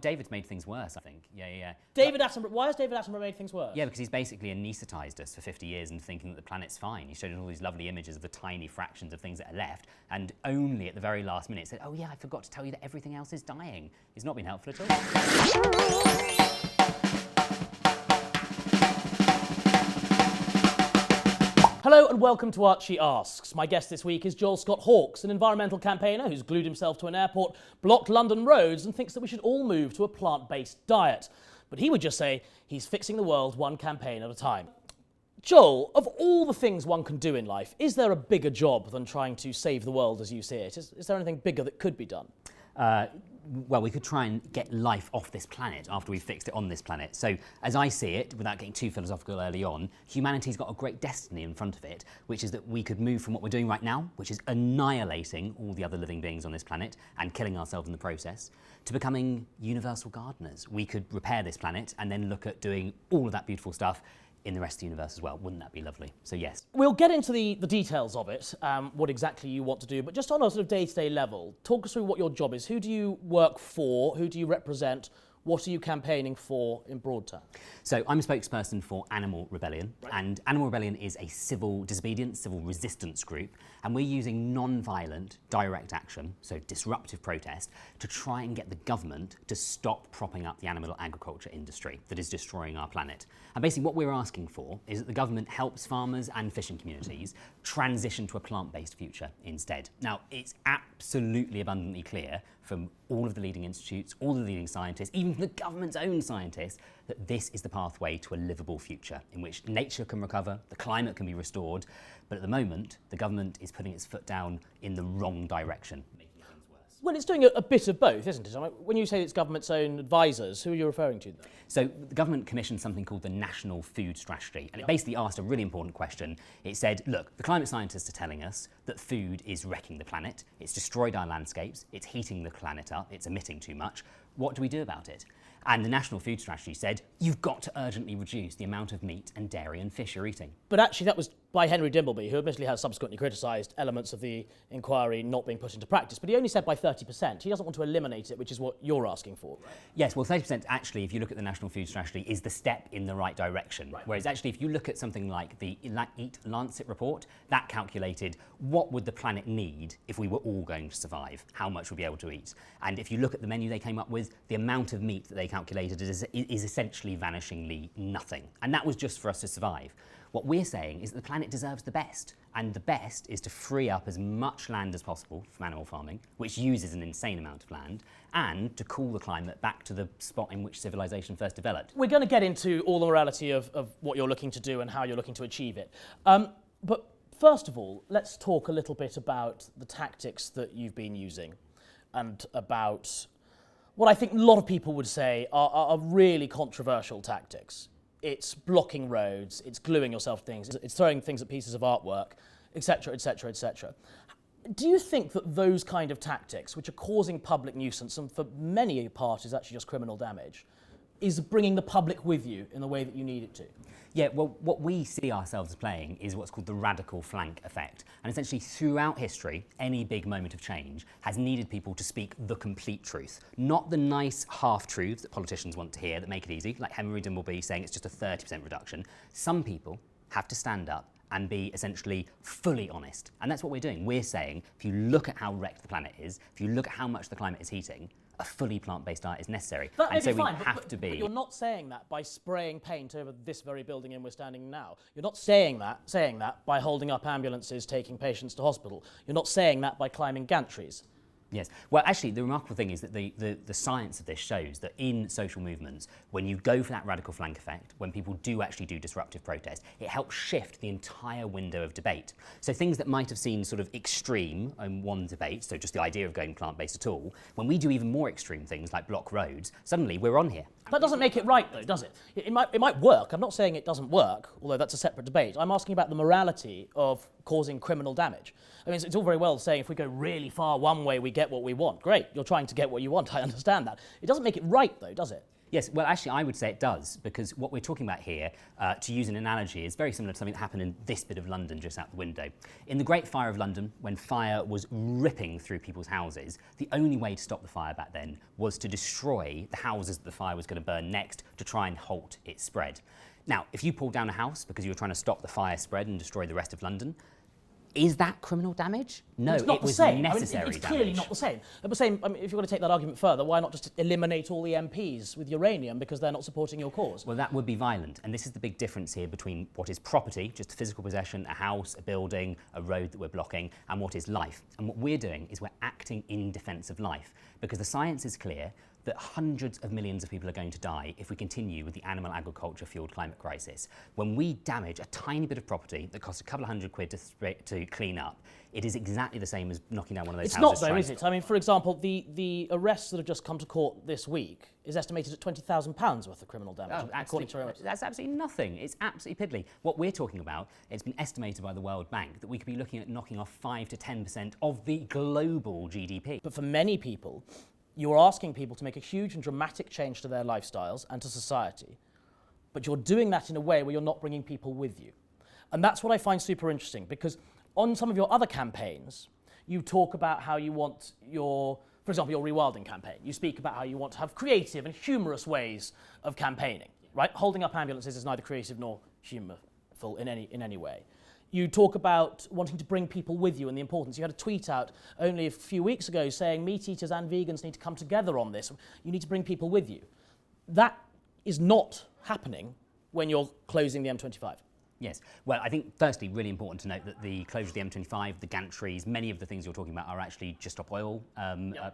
David's made things worse, I think. Yeah. David Attenborough. Why has David Attenborough made things worse? Yeah, because he's basically anaesthetised us for 50 years and thinking that the planet's fine. He showed us all these lovely images of the tiny fractions of things that are left, and only at the very last minute said, oh yeah, I forgot to tell you that everything else is dying. It's not been helpful at all. Hello and welcome to Archie Asks. My guest this week is Joel Scott-Halkes, an environmental campaigner who's glued himself to an airport, blocked London roads and thinks that we should all move to a plant-based diet. But he would just say he's fixing the world one campaign at a time. Joel, of all the things one can do in life, is there a bigger job than trying to save the world as you see it? Is there anything bigger that could be done? Well, we could try and get life off this planet after we've fixed it on this planet. So, as I see it, without getting too philosophical early on, humanity's got a great destiny in front of it, which is that we could move from what we're doing right now, which is annihilating all the other living beings on this planet and killing ourselves in the process, to becoming universal gardeners. We could repair this planet and then look at doing all of that beautiful stuff in the rest of the universe as well. Wouldn't that be lovely? So yes. We'll get into the details of it, what exactly you want to do, but just on a sort of day-to-day level, talk us through what your job is. Who do you work for? Who do you represent? What are you campaigning for in broad terms? So I'm a spokesperson for Animal Rebellion, and Animal Rebellion is a civil disobedience, civil resistance group, and we're using non-violent direct action, so disruptive protest, to try and get the government to stop propping up the animal agriculture industry that is destroying our planet. And basically what we're asking for is that the government helps farmers and fishing communities transition to a plant-based future instead. Now, it's absolutely abundantly clear from all of the leading institutes, all the leading scientists, even from the government's own scientists, that this is the pathway to a livable future in which nature can recover, the climate can be restored, but at the moment, the government is putting its foot down in the wrong direction, making things worse. Well, it's doing a bit of both, isn't it? I mean, when you say it's government's own advisors, who are you referring to then? So the government commissioned something called the National Food Strategy, and it basically asked a really important question. It said, look, the climate scientists are telling us that food is wrecking the planet, it's destroyed our landscapes, it's heating the planet up, it's emitting too much. What do we do about it? And the National Food Strategy said, you've got to urgently reduce the amount of meat and dairy and fish you're eating. But actually that was by Henry Dimbleby, who admittedly has subsequently criticised elements of the inquiry not being put into practice, but he only said by 30%. He doesn't want to eliminate it, which is what you're asking for. Right? Yes, well 30% actually, if you look at the National Food Strategy, is the step in the right direction. Right. Whereas actually if you look at something like the Eat Lancet report, that calculated what would the planet need if we were all going to survive, how much we'd be able to eat. And if you look at the menu they came up with, the amount of meat that they calculated is essentially vanishingly nothing. And that was just for us to survive. What we're saying is that the planet deserves the best, and the best is to free up as much land as possible from animal farming, which uses an insane amount of land, and to cool the climate back to the spot in which civilization first developed. We're going to get into all the morality of what you're looking to do and how you're looking to achieve it. But first of all, let's talk a little bit about the tactics that you've been using and about what I think a lot of people would say are really controversial tactics. It's blocking roads, it's gluing yourself to things, it's throwing things at pieces of artwork, etc., etc., etc. Do you think that those kind of tactics, which are causing public nuisance and for many parties actually just criminal damage, is bringing the public with you in the way that you need it to? Yeah, well, what we see ourselves as playing is what's called the radical flank effect. And essentially, throughout history, any big moment of change has needed people to speak the complete truth. Not the nice half-truths that politicians want to hear that make it easy, like Henry Dimbleby saying it's just a 30% reduction. Some people have to stand up and be essentially fully honest. And that's what we're doing. We're saying, if you look at how wrecked the planet is, if you look at how much the climate is heating, a fully plant-based diet is necessary. That and so fine, we have to be. But you're not saying that by spraying paint over this very building in we're standing now. You're not saying that by holding up ambulances taking patients to hospital. You're not saying that by climbing gantries. Yes. Well, actually, the remarkable thing is that the science of this shows that in social movements, when you go for that radical flank effect, when people do actually do disruptive protest, it helps shift the entire window of debate. So things that might have seemed sort of extreme in one debate, so just the idea of going plant-based at all, when we do even more extreme things like block roads, suddenly we're on here. That doesn't make it right, though, does it? It might work. I'm not saying it doesn't work, although that's a separate debate. I'm asking about the morality of causing criminal damage. I mean, it's all very well saying if we go really far one way, we get what we want. Great, you're trying to get what you want. I understand that. It doesn't make it right, though, does it? Yes, well, actually, I would say it does, because what we're talking about here, to use an analogy, is very similar to something that happened in this bit of London just out the window. In the Great Fire of London, when fire was ripping through people's houses, the only way to stop the fire back then was to destroy the houses that the fire was going to burn next to try and halt its spread. Now, if you pulled down a house because you were trying to stop the fire spread and destroy the rest of London, is that criminal damage? No, It's not it was the same. necessary it's clearly damage. not the same. But same, I mean, if you want to take that argument further, why not just eliminate all the MPs with uranium because they're not supporting your cause? Well, that would be violent, and this is the big difference here between what is property, just physical possession, a house, a building, a road that we're blocking, and what is life. And what we're doing is we're acting in defence of life, because the science is clear that hundreds of millions of people are going to die if we continue with the animal agriculture-fueled climate crisis. When we damage a tiny bit of property that costs a couple of £100 to clean up, it is exactly the same as knocking down one of those houses. It's not though, is it? I mean, for example, the arrests that have just come to court this week is estimated at £20,000 worth of criminal damage. According to that's absolutely nothing. It's absolutely piddly. What we're talking about, it's been estimated by the World Bank that we could be looking at knocking off 5 to 10% of the global GDP. But for many people, you're asking people to make a huge and dramatic change to their lifestyles and to society, but you're doing that in a way where you're not bringing people with you. And that's what I find super interesting, because on some of your other campaigns, you talk about how you want for example, your Rewilding campaign. You speak about how you want to have creative and humorous ways of campaigning, right? Holding up ambulances is neither creative nor humorful in any way. You talk about wanting to bring people with you and the importance. You had a tweet out only a few weeks ago saying meat eaters and vegans need to come together on this. You need to bring people with you. That is not happening when you're closing the M25. Yes. Well, I think, firstly, really important to note that the closure of the M25, the gantries, many of the things you're talking about are actually Just Stop Oil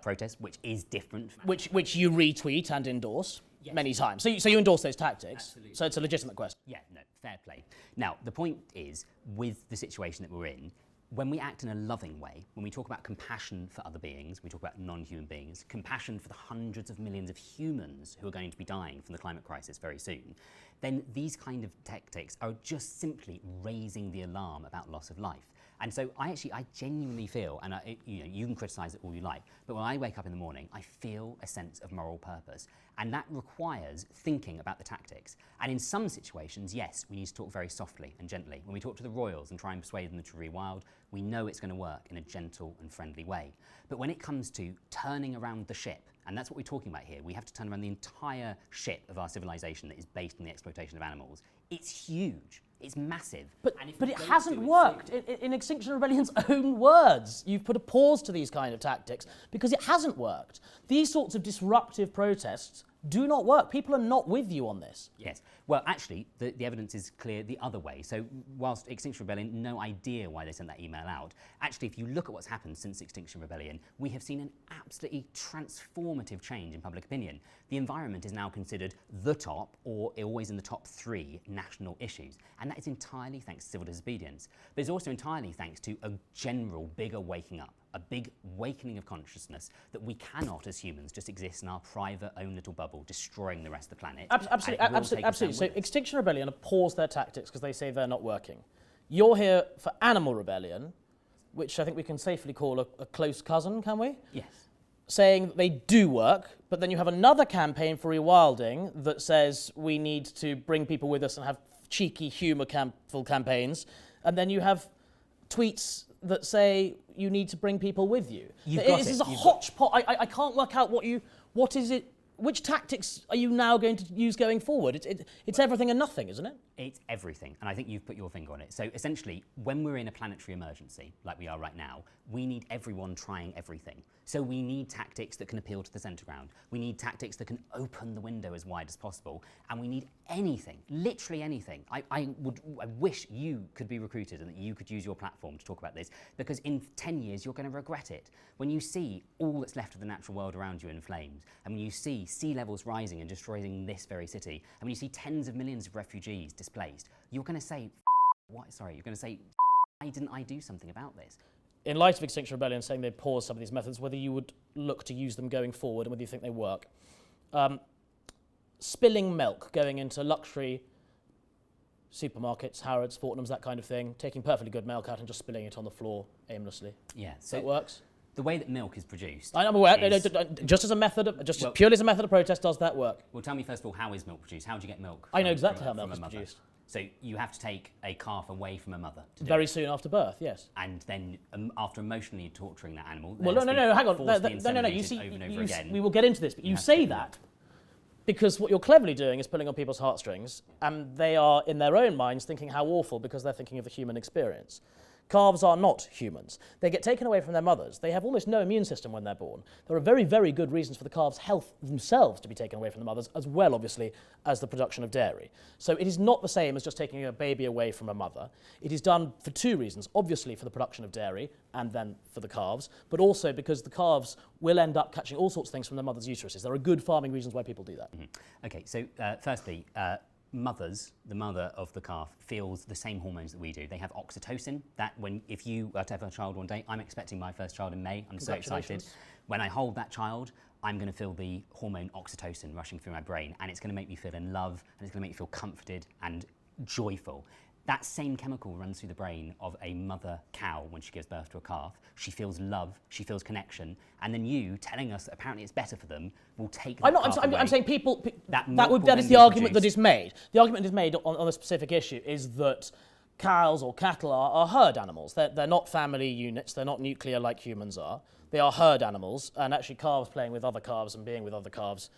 protests, which is different. Which you retweet and endorse. Yes. Many times. So you endorse those tactics. Absolutely. So it's a legitimate question. Yeah, no, fair play. Now, the point is, with the situation that we're in, when we act in a loving way, when we talk about compassion for other beings, we talk about non-human beings, compassion for the hundreds of millions of humans who are going to be dying from the climate crisis very soon, then these kind of tactics are just simply raising the alarm about loss of life. And so I genuinely feel, and you can criticise it all you like, but when I wake up in the morning, I feel a sense of moral purpose. And that requires thinking about the tactics. And in some situations, yes, we need to talk very softly and gently. When we talk to the royals and try and persuade them to rewild, we know it's going to work in a gentle and friendly way. But when it comes to turning around the ship, and that's what we're talking about here, we have to turn around the entire ship of our civilization that is based on the exploitation of animals. It's huge. It's massive. But it hasn't worked. In Extinction Rebellion's own words, you've put a pause to these kind of tactics because it hasn't worked. These sorts of disruptive protests do not work. People are not with you on this. Yes. Well, actually, the evidence is clear the other way. So whilst Extinction Rebellion, no idea why they sent that email out, actually, if you look at what's happened since Extinction Rebellion, we have seen an absolutely transformative change in public opinion. The environment is now considered the top, or always in the top 3 national issues. And that is entirely thanks to civil disobedience. But it's also entirely thanks to a general, bigger waking up. A big awakening of consciousness that we cannot, as humans, just exist in our private own little bubble, destroying the rest of the planet. Absolutely. So Extinction Rebellion have paused their tactics because they say they're not working. You're here for Animal Rebellion, which I think we can safely call a close cousin, can we? Yes. Saying that they do work, but then you have another campaign for Rewilding that says we need to bring people with us and have cheeky, humour-full campaigns, and then you have tweets that say you need to bring people with you. This is a hodgepodge. I can't work out what is it. Which tactics are you now going to use going forward? It's everything and nothing, isn't it? It's everything, and I think you've put your finger on it. So essentially, when we're in a planetary emergency, like we are right now, we need everyone trying everything. So we need tactics that can appeal to the centre ground. We need tactics that can open the window as wide as possible, and we need anything, literally anything. I wish you could be recruited and that you could use your platform to talk about this, because in 10 years you're going to regret it. When you see all that's left of the natural world around you in flames, and when you see sea levels rising and destroying this very city, and when you see tens of millions of refugees displaced, you're going to say, what? Sorry, you're going to say, why didn't I do something about this? In light of Extinction Rebellion saying they paused some of these methods, whether you would look to use them going forward and whether you think they work. Spilling milk going into luxury supermarkets, Harrods, Fortnums, that kind of thing, taking perfectly good milk out and just spilling it on the floor aimlessly. Yeah. So it works? The way that milk is produced. I'm aware. is- Just as a method, purely as a method of protest, does that work? Well, tell me first of all, how is milk produced? How do you get milk? I know from- exactly from- how from milk a is mother? produced. So you have to take a calf away from a mother to do Very it. soon after birth, yes. And then after emotionally torturing that animal, Well, then no, it's been hang on. forcibly You inseminated see, over and over again. we will get into this, but you have to say pick them that because what you're cleverly doing is pulling on people's heartstrings, and they are, in their own minds, thinking how awful because they're thinking of the human experience. Calves are not humans. They get taken away from their mothers. They have almost no immune system when they're born. There are very, very good reasons for the calves' health themselves to be taken away from the mothers, as well, obviously, as the production of dairy. So it is not the same as just taking a baby away from a mother. It is done for two reasons. Obviously, for the production of dairy, and then for the calves, but also because the calves will end up catching all sorts of things from their mother's uteruses. There are good farming reasons why people do that. Okay, so firstly, the mother of the calf feels the same hormones that we do. They have oxytocin, that if you were to have a child one day, I'm expecting my first child in May, I'm so excited. When I hold that child, I'm going to feel the hormone oxytocin rushing through my brain, and it's going to make me feel in love, and it's going to make me feel comforted and joyful. That same chemical runs through the brain of a mother cow when she gives birth to a calf. She feels love, she feels connection, and then you telling us that apparently it's better for them will take that calf away. I'm saying people. That is the argument that is made. The argument that is made on a specific issue is that cows or cattle are herd animals. They're not family units. They're not nuclear like humans are. They are herd animals, and actually calves playing with other calves and being with other calves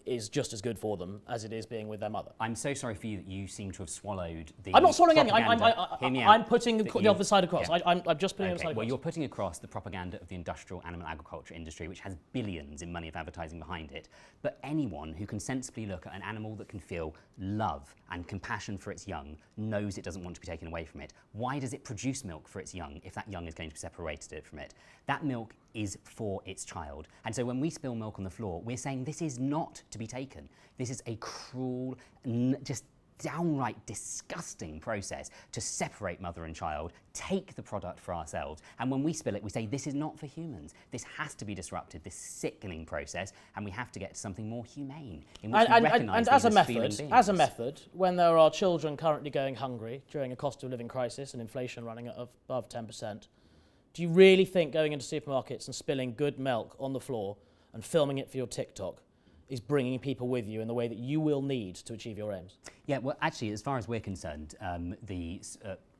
is just as good for them as it is being with their mother. I'm so sorry for you that you seem to have swallowed the I'm not swallowing anything. propaganda. I'm putting the other side across. Yeah. I'm just putting the other side Well, across. you're putting across the propaganda of the industrial animal agriculture industry, which has billions in money of advertising behind it. But anyone who can sensibly look at an animal that can feel love and compassion for its young knows it doesn't want to be taken away from it. Why does it produce milk for its young if that young is going to be separated from it? That milk is for its child. And so when we spill milk on the floor, we're saying this is not to be taken. This is a cruel, just downright disgusting process to separate mother and child, take the product for ourselves, and when we spill it, we say this is not for humans. This has to be disrupted, this sickening process, and we have to get to something more humane, in which we recognise these as feeling beings. As a method, when there are children currently going hungry during a cost of living crisis and inflation running at above 10%, do you really think going into supermarkets and spilling good milk on the floor and filming it for your TikTok is bringing people with you in the way that you will need to achieve your aims? Yeah, well, actually, as far as we're concerned, the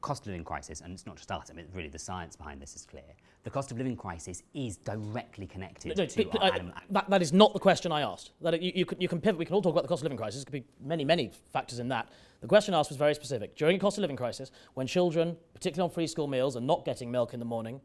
cost of living crisis, and it's not just us, I mean, really the science behind this is clear. The cost of living crisis is directly connected to our animal. That is not the question I asked. That you can pivot. We can all talk about the cost of living crisis. There could be many factors in that. The question asked was very specific. During a cost of living crisis, when children, particularly on free school meals, are not getting milk in the morning,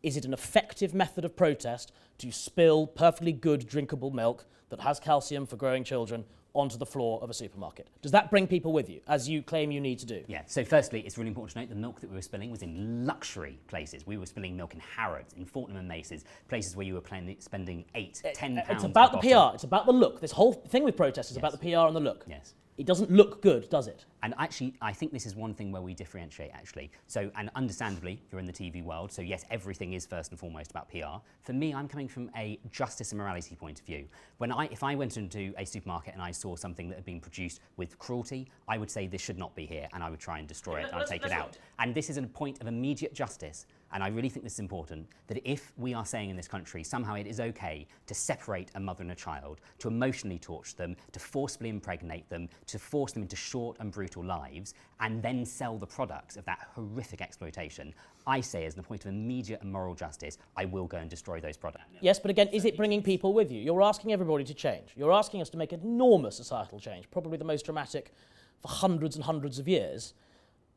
is it an effective method of protest to spill perfectly good drinkable milk that has calcium for growing children onto the floor of a supermarket? Does that bring people with you, as you claim you need to do? Yeah, so firstly, it's really important to note the milk that we were spilling was in luxury places. We were spilling milk in Harrods, in Fortnum and Macy's, places where you were spending £8, £10 It's about the a bottle. PR, it's about the look. This whole thing with protest is about the PR and the look. Yes. It doesn't look good, does it? And actually, I think this is one thing where we differentiate, actually. So, and understandably, you're in the TV world, so yes, everything is first and foremost about PR. For me, I'm coming from a justice and morality point of view. If I went into a supermarket and I saw something that had been produced with cruelty, I would say this should not be here, and I would try and destroy it, and I'd take it out. And this is a point of immediate justice. And I really think this is important, that if we are saying in this country somehow it is okay to separate a mother and a child, to emotionally torture them, to forcibly impregnate them, to force them into short and brutal lives, and then sell the products of that horrific exploitation, I say as a point of immediate and moral justice, I will go and destroy those products. Yes, but again, is it bringing people with you? You're asking everybody to change. You're asking us to make enormous societal change, probably the most dramatic for hundreds and hundreds of years.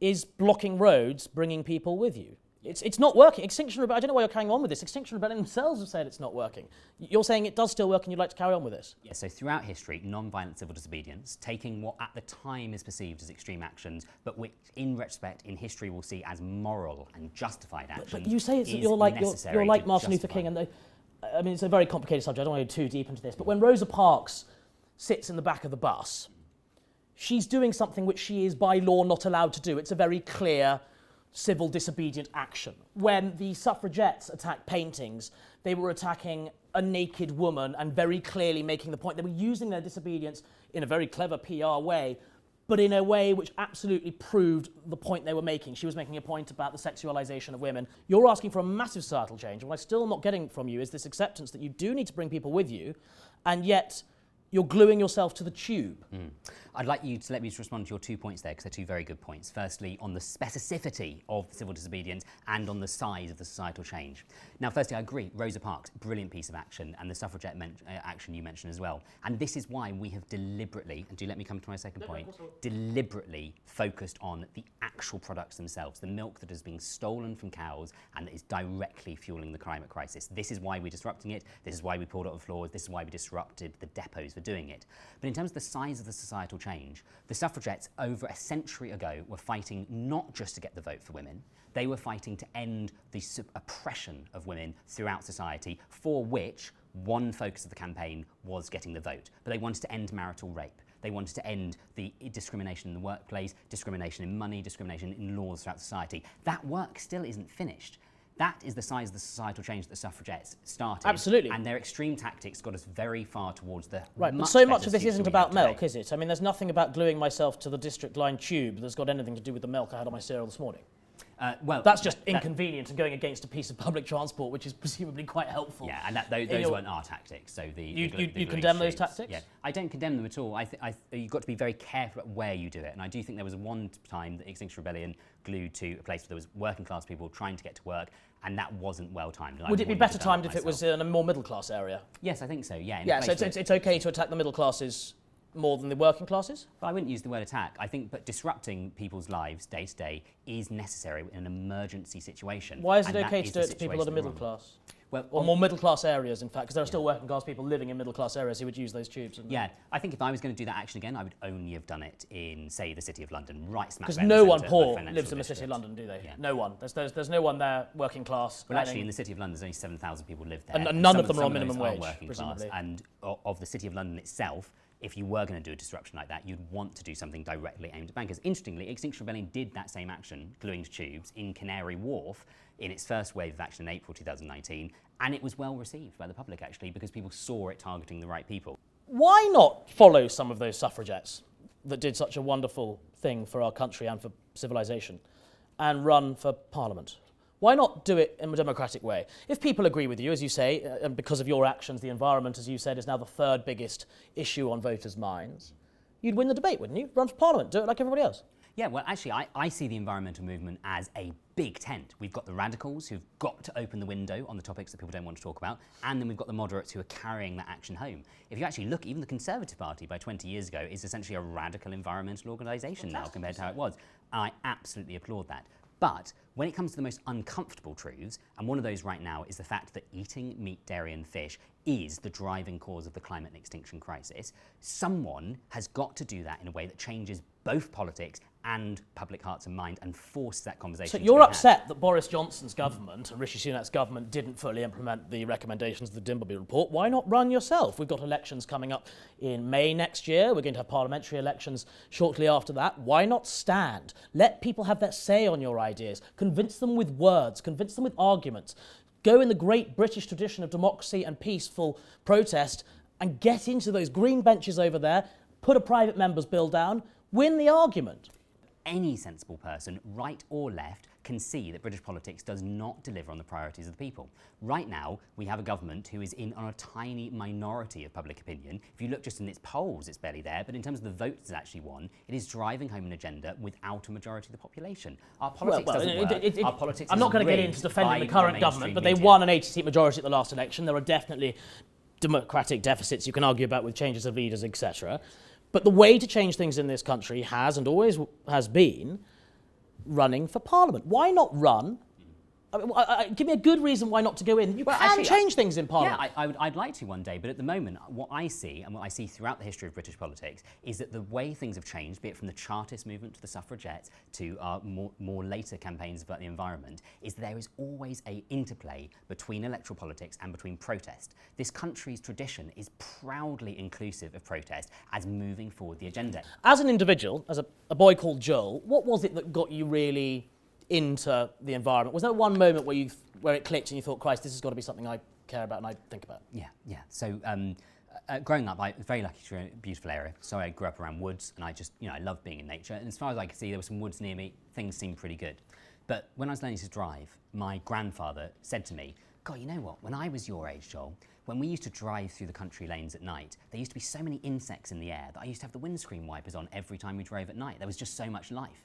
Is blocking roads bringing people with you? It's not working. Extinction Rebellion, I don't know why you're carrying on with this. Extinction Rebellion themselves have said it's not working. You're saying it does still work and you'd like to carry on with this? Yeah, so throughout history, non-violent civil disobedience, taking what at the time is perceived as extreme actions, but which in retrospect in history we'll see as moral and justified actions. But you say you're like Martin Luther King, and I mean, it's a very complicated subject. I don't want to go too deep into this, but when Rosa Parks sits in the back of the bus, she's doing something which she is by law not allowed to do. It's a very clear civil disobedient action. When the suffragettes attacked paintings, they were attacking a naked woman and very clearly making the point they were using their disobedience in a very clever PR way but in a way which absolutely proved the point they were making. She was making a point about the sexualisation of women. You're asking for a massive societal change, and what I'm still not getting from you is this acceptance that you do need to bring people with you, and yet you're gluing yourself to the tube. I'd like you to let me just respond to your 2 points there, because they're 2 very good points. Firstly, on the specificity of civil disobedience and on the size of the societal change. Now, firstly, I agree. Rosa Parks, brilliant piece of action, and the suffragette action you mentioned as well. And this is why we have deliberately, and do let me come to my second point, deliberately focused on the actual products themselves, the milk that is being stolen from cows and that is directly fueling the climate crisis. This is why we're disrupting it. This is why we pulled out the floors. This is why we disrupted the depots for doing it. But in terms of the size of the societal change, the suffragettes over a century ago were fighting not just to get the vote for women, they were fighting to end the oppression of women throughout society, for which one focus of the campaign was getting the vote. But they wanted to end marital rape. They wanted to end the discrimination in the workplace, discrimination in money, discrimination in laws throughout society. That work still isn't finished. That is the size of the societal change that the suffragettes started. Absolutely. And their extreme tactics got us very far towards the Right, but so much of this isn't about milk, is it? I mean, there's nothing about gluing myself to the district line tube that's got anything to do with the milk I had on my cereal this morning. Well, that's just inconvenient and going against a piece of public transport, which is presumably quite helpful. Yeah, and those weren't our tactics. So you condemn those tactics? Yeah, I don't condemn them at all. You've got to be very careful about where you do it. And I do think there was one time that Extinction Rebellion glued to a place where there was working class people trying to get to work, and that wasn't well timed. Would it be better timed if it was in a more middle class area? Yes, I think so. Yeah. Yeah. So it's okay to attack the middle classes more than the working classes? Well, I wouldn't use the word attack. I think, but disrupting people's lives day to day is necessary in an emergency situation. Why is it okay to do it to people that are middle class? Well, or more middle class areas, in fact, because there are still working class people living in middle class areas who would use those tubes. Yeah, I think if I was going to do that action again, I would only have done it in, say, the City of London, right smack because down no the one centre poor of the lives in the district. City of London, do they? Yeah. No one. There's no one there working class. Well, actually, in the City of London, there's only 7,000 people live there. And none of them are some on minimum those wage, working presumably. class. And of the City of London itself, if you were going to do a disruption like that, you'd want to do something directly aimed at bankers. Interestingly, Extinction Rebellion did that same action, gluing to tubes, in Canary Wharf in its first wave of action in April 2019, and it was well received by the public, actually, because people saw it targeting the right people. Why not follow some of those suffragettes that did such a wonderful thing for our country and for civilization and run for Parliament? Why not do it in a democratic way? If people agree with you, as you say, and because of your actions, the environment, as you said, is now the third biggest issue on voters' minds, you'd win the debate, wouldn't you? Run for Parliament, do it like everybody else. Yeah, well, actually, I see the environmental movement as a big tent. We've got the radicals who've got to open the window on the topics that people don't want to talk about, and then we've got the moderates who are carrying that action home. If you actually look, even the Conservative Party by 20 years ago is essentially a radical environmental organisation now compared to how it was. I absolutely applaud that. But when it comes to the most uncomfortable truths, and one of those right now is the fact that eating meat, dairy and fish is the driving cause of the climate and extinction crisis, someone has got to do that in a way that changes both politics and public hearts and mind and force that conversation. So you're upset that Boris Johnson's government and Rishi Sunak's government didn't fully implement the recommendations of the Dimbleby report. Why not run yourself? We've got elections coming up in May next year. We're going to have parliamentary elections shortly after that. Why not stand? Let people have their say on your ideas. Convince them with words. Convince them with arguments. Go in the great British tradition of democracy and peaceful protest and get into those green benches over there, put a private member's bill down, win the argument. Any sensible person, right or left, can see that British politics does not deliver on the priorities of the people. Right now, we have a government who is in on a tiny minority of public opinion. If you look just in its polls, it's barely there, but in terms of the votes it actually won, it is driving home an agenda without a majority of the population. Our politics doesn't work. Our politics I'm not going to get into defending the current government, but they won an 80-seat majority at the last election. There are definitely democratic deficits you can argue about with changes of leaders, etc. But the way to change things in this country has and always has been running for Parliament. Why not run? I mean, give me a good reason why not to go in. You can change things in Parliament. Yeah, I'd like to one day, but at the moment, what I see, and what I see throughout the history of British politics, is that the way things have changed, be it from the Chartist movement to the suffragettes to our more later campaigns about the environment, is there is always a interplay between electoral politics and between protest. This country's tradition is proudly inclusive of protest as moving forward the agenda. As an individual, as a boy called Joel, what was it that got you really into the environment? Was there one moment where it clicked and you thought, Christ, this has got to be something I care about and I think about? Yeah. So Growing up, I was very lucky to be in a beautiful area. So I grew up around woods, and I just, I love being in nature. And as far as I could see, there were some woods near me. Things seemed pretty good. But when I was learning to drive, my grandfather said to me, God, you know what? When I was your age, Joel, when we used to drive through the country lanes at night, there used to be so many insects in the air that I used to have the windscreen wipers on every time we drove at night. There was just so much life.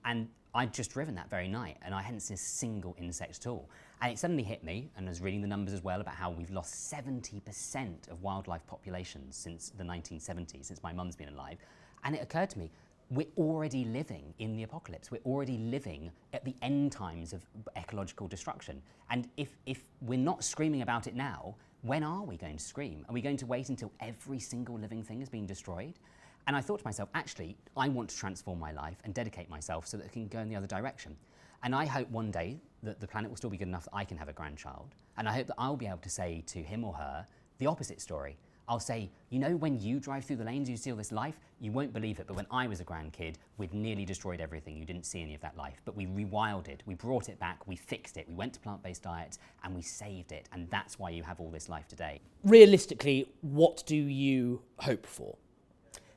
And I'd just driven that very night, and I hadn't seen a single insect at all. And it suddenly hit me, and I was reading the numbers as well about how we've lost 70% of wildlife populations since the 1970s, since my mum's been alive. And it occurred to me, we're already living in the apocalypse. We're already living at the end times of ecological destruction. And if we're not screaming about it now, when are we going to scream? Are we going to wait until every single living thing is being destroyed? And I thought to myself, actually, I want to transform my life and dedicate myself so that it can go in the other direction. And I hope one day that the planet will still be good enough that I can have a grandchild. And I hope that I'll be able to say to him or her the opposite story. I'll say, when you drive through the lanes, you see all this life, you won't believe it, but when I was a grandkid, we'd nearly destroyed everything. You didn't see any of that life, but we rewilded, we brought it back, we fixed it, we went to plant-based diets, and we saved it, and that's why you have all this life today. Realistically, what do you hope for?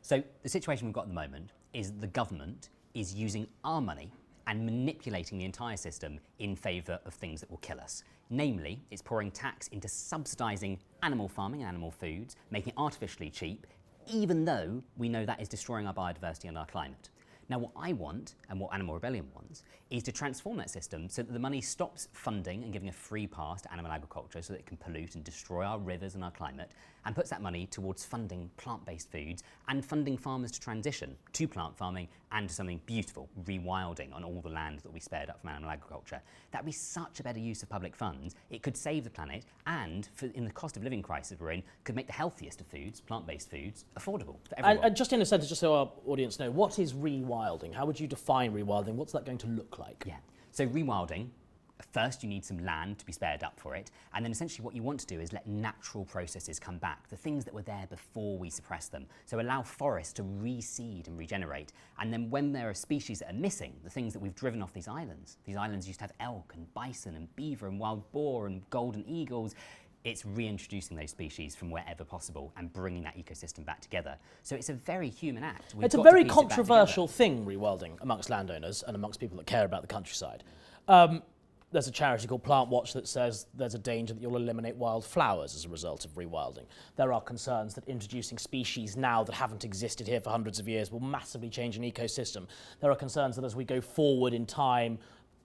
So the situation we've got at the moment is the government is using our money and manipulating the entire system in favour of things that will kill us. Namely, it's pouring tax into subsidising animal farming and animal foods, making it artificially cheap, even though we know that is destroying our biodiversity and our climate. Now, what I want, and what Animal Rebellion wants, is to transform that system so that the money stops funding and giving a free pass to animal agriculture so that it can pollute and destroy our rivers and our climate, and puts that money towards funding plant-based foods and funding farmers to transition to plant farming and to something beautiful, rewilding on all the land that we spared up from animal agriculture. That would be such a better use of public funds. It could save the planet and, in the cost of living crisis we're in, could make the healthiest of foods, plant-based foods, affordable for everyone. And just in a sentence, just so our audience know, what is rewilding? How would you define rewilding? What's that going to look like? Yeah, so rewilding, first you need some land to be spared up for it, and then essentially what you want to do is let natural processes come back, the things that were there before we suppressed them. So allow forests to reseed and regenerate, and then when there are species that are missing, the things that we've driven off these islands used to have elk and bison and beaver and wild boar and golden eagles. It's reintroducing those species from wherever possible and bringing that ecosystem back together. So it's a very human act. It's a very controversial thing, rewilding, amongst landowners and amongst people that care about the countryside. There's a charity called Plant Watch that says there's a danger that you'll eliminate wildflowers as a result of rewilding. There are concerns that introducing species now that haven't existed here for hundreds of years will massively change an ecosystem. There are concerns that as we go forward in time,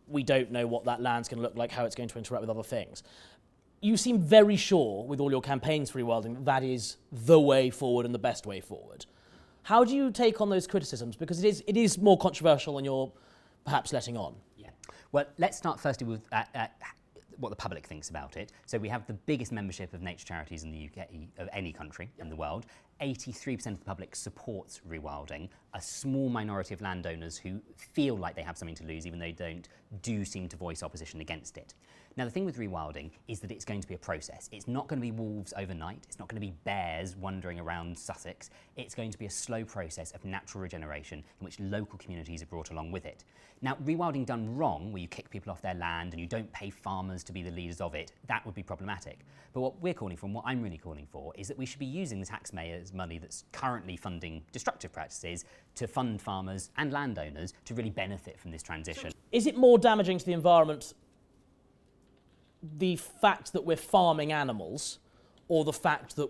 we don't know what that land's going to look like, how it's going to interact with other things. You seem very sure, with all your campaigns for rewilding, that is the way forward and the best way forward. How do you take on those criticisms? Because it is more controversial than you're perhaps letting on. Yeah. Well, let's start firstly with what the public thinks about it. So we have the biggest membership of nature charities in the UK, of any country in the world. 83% of the public supports rewilding. A small minority of landowners who feel like they have something to lose, even though they do seem to voice opposition against it. Now, the thing with rewilding is that it's going to be a process. It's not going to be wolves overnight. It's not going to be bears wandering around Sussex. It's going to be a slow process of natural regeneration in which local communities are brought along with it. Now, rewilding done wrong, where you kick people off their land and you don't pay farmers to be the leaders of it, that would be problematic. But what we're calling for, and what I'm really calling for, is that we should be using the taxpayers' money that's currently funding destructive practices to fund farmers and landowners to really benefit from this transition. Is it more damaging to the environment the fact that we're farming animals, or the fact that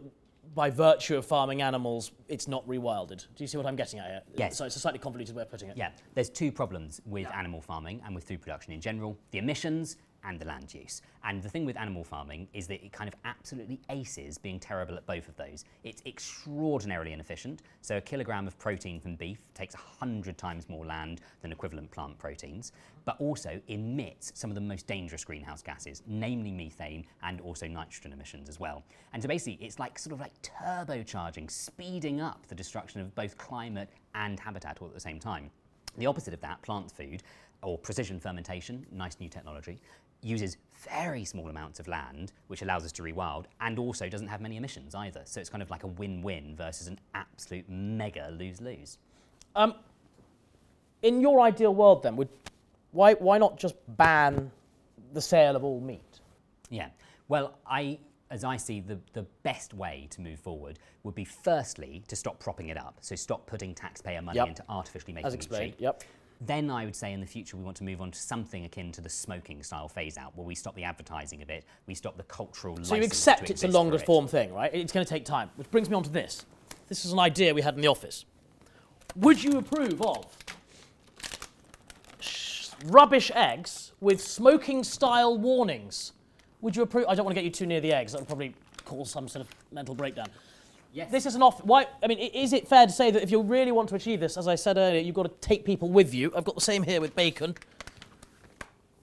by virtue of farming animals, it's not rewilded? Do you see what I'm getting at here? Yes. So it's a slightly convoluted way of putting it. Yeah, there's two problems with animal farming and with food production in general: the emissions and the land use. And the thing with animal farming is that it kind of absolutely aces being terrible at both of those. It's extraordinarily inefficient. So a kilogram of protein from beef takes 100 times more land than equivalent plant proteins, but also emits some of the most dangerous greenhouse gases, namely methane and also nitrogen emissions as well. And so basically it's like sort of like turbocharging, speeding up the destruction of both climate and habitat all at the same time. The opposite of that, plant food, or precision fermentation, nice new technology, uses very small amounts of land, which allows us to rewild, and also doesn't have many emissions either. So it's kind of like a win-win versus an absolute mega lose-lose. In your ideal world then, why not just ban the sale of all meat? Yeah, well, I as I see, the best way to move forward would be firstly to stop propping it up. So stop putting taxpayer money into artificially making it cheap. Yep. Then I would say in the future we want to move on to something akin to the smoking style phase out, where we stop the advertising of it, we stop the cultural license. So you accept to it's a exist longer for it. form thing, right? It's going to take time, which brings me on to this. This is an idea we had in the office. Would you approve of rubbish eggs with smoking style warnings? Would you approve? I don't want to get you too near the eggs. That would probably cause some sort of mental breakdown. Yes. This is an off. Why? I mean, is it fair to say that if you really want to achieve this, as I said earlier, you've got to take people with you? I've got the same here with bacon.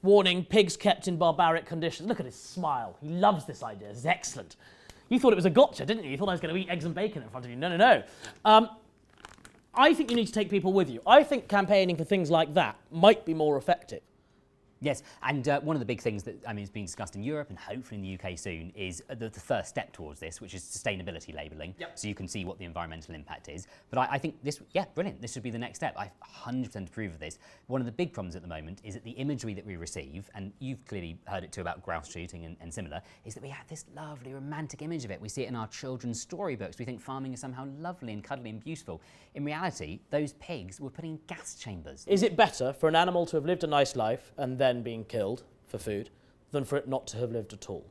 Warning: pigs kept in barbaric conditions. Look at his smile. He loves this idea. This is excellent. You thought it was a gotcha, didn't you? You thought I was going to eat eggs and bacon in front of you. No, no, no. I think you need to take people with you. I think campaigning for things like that might be more effective. Yes, and one of the big things that is being discussed in Europe and hopefully in the UK soon is the first step towards this, which is sustainability labelling. Yep. So you can see what the environmental impact is. But I think this, brilliant. This should be the next step. I 100% approve of this. One of the big problems at the moment is that the imagery that we receive, and you've clearly heard it too about grouse shooting and similar, is that we have this lovely romantic image of it. We see it in our children's storybooks. We think farming is somehow lovely and cuddly and beautiful. In reality, those pigs were put in gas chambers. Is it better for an animal to have lived a nice life and then being killed for food than for it not to have lived at all?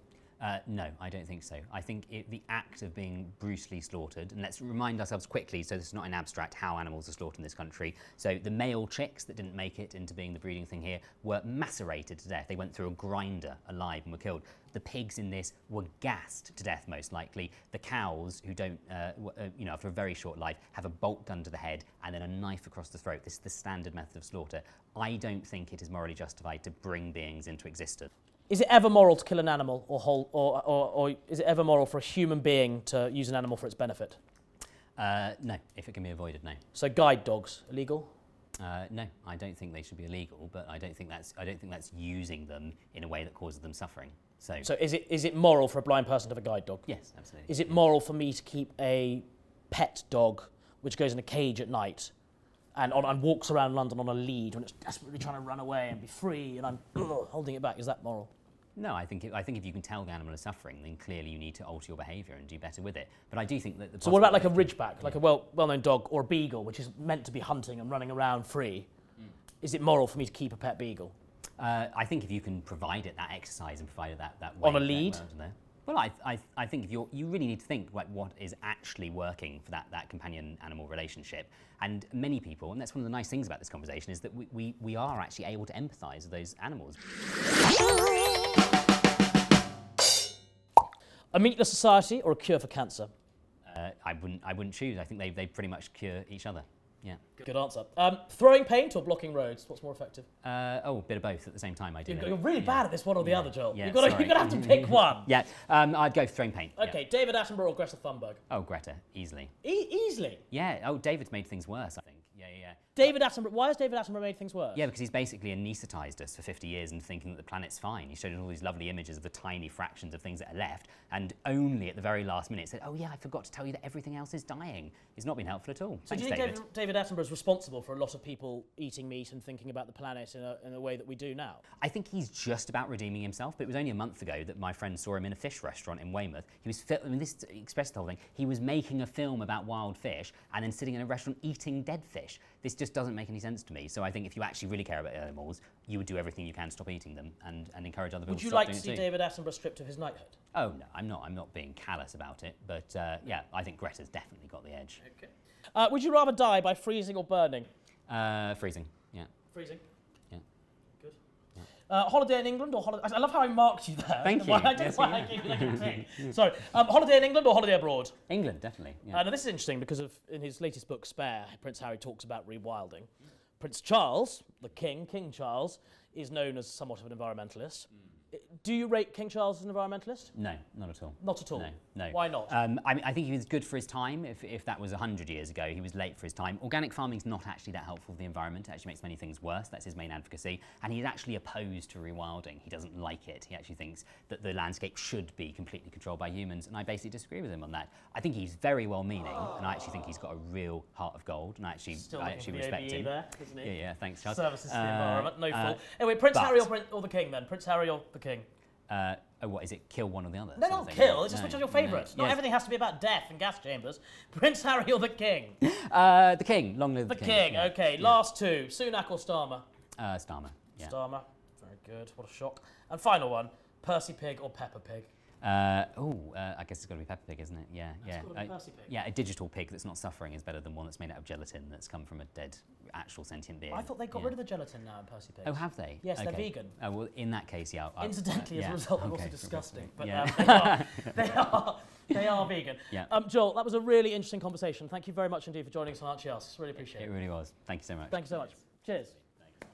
No, I don't think so. I think the act of being brutally slaughtered, and let's remind ourselves quickly, so this is not in abstract, how animals are slaughtered in this country. So the male chicks that didn't make it into being the breeding thing here were macerated to death. They went through a grinder alive and were killed. The pigs in this were gassed to death, most likely. The cows, who don't, after a very short life, have a bolt gun to the head and then a knife across the throat. This is the standard method of slaughter. I don't think it is morally justified to bring beings into existence. Is it ever moral to kill an animal, or is it ever moral for a human being to use an animal for its benefit? No, if it can be avoided, no. So guide dogs, illegal? No, I don't think they should be illegal, but I don't think that's using them in a way that causes them suffering. So is it moral for a blind person to have a guide dog? Yes, absolutely. Is it moral for me to keep a pet dog which goes in a cage at night and walks around London on a lead when it's desperately trying to run away and be free, and I'm holding it back? Is that moral? No, I think if you can tell the animal is suffering, then clearly you need to alter your behaviour and do better with it. But I do think that So what about like a ridgeback, like a well-known dog, or a beagle, which is meant to be hunting and running around free? Is it moral for me to keep a pet beagle? I think if you can provide it that exercise and provide it that on a lead. Well, I think if you really need to think like what is actually working for that companion animal relationship. And many people, and that's one of the nice things about this conversation, is that we are actually able to empathise with those animals. A meatless society or a cure for cancer? I wouldn't choose. I think they pretty much cure each other. Yeah. Good answer. Throwing paint or blocking roads? What's more effective? A bit of both at the same time. You're really bad at this one or the other, Joel. Yeah, You're going to have to pick one. Yeah. I'd go for throwing paint. Okay, Yeah. David Attenborough or Greta Thunberg? Oh, Greta, easily. Easily? Yeah. Oh, David's made things worse, I think. Yeah. David Attenborough. Why has David Attenborough made things worse? Yeah, because he's basically anaesthetised us for 50 years and thinking that the planet's fine. He showed us all these lovely images of the tiny fractions of things that are left, and only at the very last minute said, "Oh yeah, I forgot to tell you that everything else is dying." It's not been helpful at all. So Thanks, do you think David. David Attenborough is responsible for a lot of people eating meat and thinking about the planet in a way that we do now? I think he's just about redeeming himself, but it was only a month ago that my friend saw him in a fish restaurant in Weymouth. He was, this expressed the whole thing, he was making a film about wild fish and then sitting in a restaurant eating dead fish. This just doesn't make any sense to me. So I think if you actually really care about animals, you would do everything you can to stop eating them and encourage other people to stop doing it. Would you like to see David Attenborough stripped of his knighthood? Oh no, I'm not being callous about it, but yeah, I think Greta's definitely got the edge. Okay. Would you rather die by freezing or burning? Freezing, yeah. Freezing? Yeah. Good. Yeah. Holiday in England or holiday... I love how I marked you there. Thank you. I gave you like a tick. Sorry. Holiday in England or holiday abroad? England, definitely. Yeah. Now this is interesting because in his latest book, Spare, Prince Harry talks about rewilding. Prince Charles, the King Charles, is known as somewhat of an environmentalist. Do you rate King Charles as an environmentalist? No, not at all. Not at all? No. Why not? I think he was good for his time. If that was 100 years ago, he was late for his time. Organic farming's not actually that helpful for the environment. It actually makes many things worse. That's his main advocacy. And he's actually opposed to rewilding. He doesn't like it. He actually thinks that the landscape should be completely controlled by humans. And I basically disagree with him on that. I think he's very well-meaning, and I actually think he's got a real heart of gold. And I actually respect him. There, isn't he? Yeah, thanks, Charles. Services to the environment, no fault. Anyway, Prince Harry or the King then? Prince Harry or the King? What is it? Kill one or the other? No, sort of not thing? kill. It's just No, which is your favourite. no. Not Yes. everything has to be about death and gas chambers. Prince Harry or the King? The King. Long live the The King. King. Okay. Last two. Sunak or Starmer? Starmer. Yeah. Starmer. Very good. What a shock. And final one. Percy Pig or Peppa Pig? I guess it's got to be Peppa Pig, isn't it? Yeah, yeah. gotta be Percy Pig. Yeah, a digital pig that's not suffering is better than one that's made out of gelatin that's come from a dead, actual sentient being. I thought they got rid of the gelatin now in Percy Pig. Oh, have they? Yes, they're Okay. vegan. Well, in that case, yeah. Incidentally, as a result, they're also disgusting. But Yeah. they are vegan. Yeah. Joel, that was a really interesting conversation. Thank you very much indeed for joining us on Archie Manners. Really appreciate It it. really was. Thank you so much. Thank you so much. Cheers.